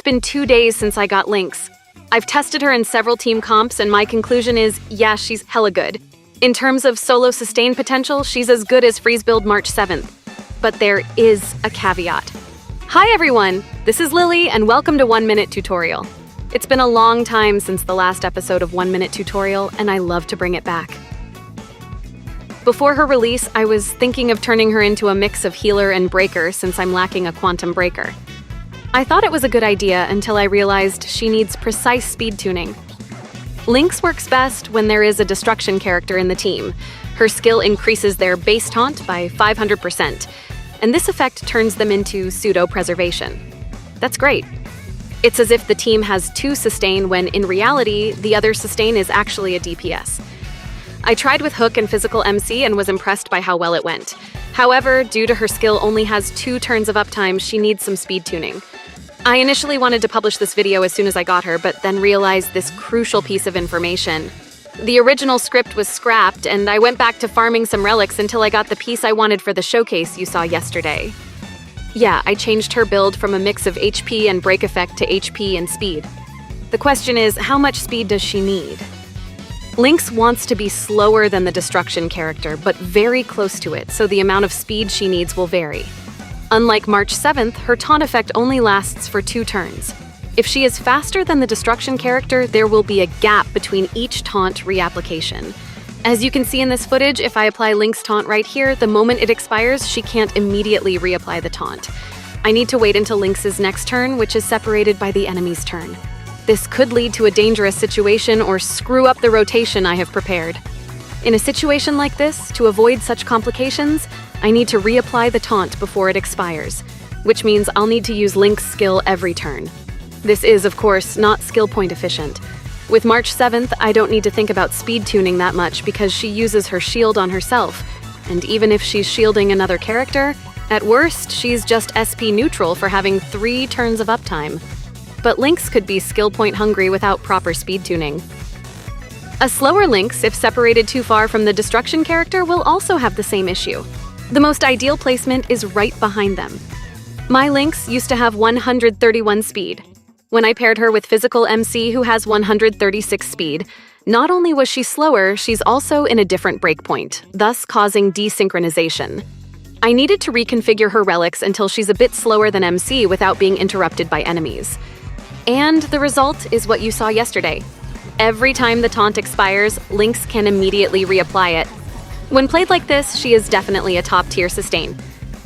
It's been 2 days since I got Lynx. I've tested her in several team comps, and my conclusion is, yeah, she's hella good. In terms of solo sustain potential, she's as good as freeze build March 7th. But there is a caveat. Hi everyone, this is Lily, and welcome to 1 Minute Tutorial. It's been a long time since the last episode of 1 Minute Tutorial, and I love to bring it back. Before her release, I was thinking of turning her into a mix of healer and breaker since I'm lacking a quantum breaker. I thought it was a good idea until I realized she needs precise speed tuning. Lynx works best when there is a destruction character in the team. Her skill increases their base taunt by 500%, and this effect turns them into pseudo-preservation. That's great. It's as if the team has 2 sustain when, in reality, the other sustain is actually a DPS. I tried with Hook and Physical MC and was impressed by how well it went. However, due to her skill only has 2 turns of uptime, she needs some speed tuning. I initially wanted to publish this video as soon as I got her, but then realized this crucial piece of information. The original script was scrapped, and I went back to farming some relics until I got the piece I wanted for the showcase you saw yesterday. Yeah, I changed her build from a mix of HP and break effect to HP and speed. The question is, how much speed does she need? Lynx wants to be slower than the destruction character, but very close to it, so the amount of speed she needs will vary. Unlike March 7th, her taunt effect only lasts for 2 turns. If she is faster than the destruction character, there will be a gap between each taunt reapplication. As you can see in this footage, if I apply Lynx taunt right here, the moment it expires, she can't immediately reapply the taunt. I need to wait until Lynx's next turn, which is separated by the enemy's turn. This could lead to a dangerous situation or screw up the rotation I have prepared. In a situation like this, to avoid such complications, I need to reapply the taunt before it expires, which means I'll need to use Lynx skill every turn. This is, of course, not skill point efficient. With March 7th, I don't need to think about speed tuning that much because she uses her shield on herself, and even if she's shielding another character, at worst, she's just SP neutral for having 3 turns of uptime. But Lynx could be skill point hungry without proper speed tuning. A slower Lynx, if separated too far from the destruction character, will also have the same issue. The most ideal placement is right behind them. My Lynx used to have 131 speed. When I paired her with Physical MC, who has 136 speed, not only was she slower, she's also in a different breakpoint, thus causing desynchronization. I needed to reconfigure her relics until she's a bit slower than MC without being interrupted by enemies. And the result is what you saw yesterday. Every time the taunt expires, Lynx can immediately reapply it. When played like this, she is definitely a top-tier sustain.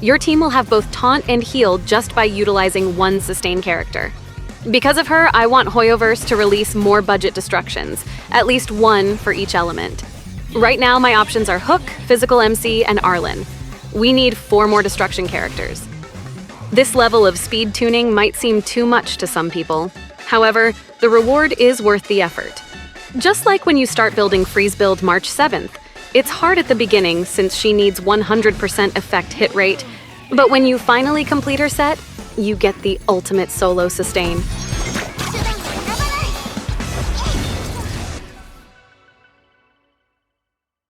Your team will have both taunt and heal just by utilizing 1 sustain character. Because of her, I want Hoyoverse to release more budget destructions, at least 1 for each element. Right now, my options are Hook, Physical MC, and Arlen. We need 4 more destruction characters. This level of speed tuning might seem too much to some people. However, the reward is worth the effort. Just like when you start building freeze build March 7th, it's hard at the beginning since she needs 100% effect hit rate, but when you finally complete her set, you get the ultimate solo sustain.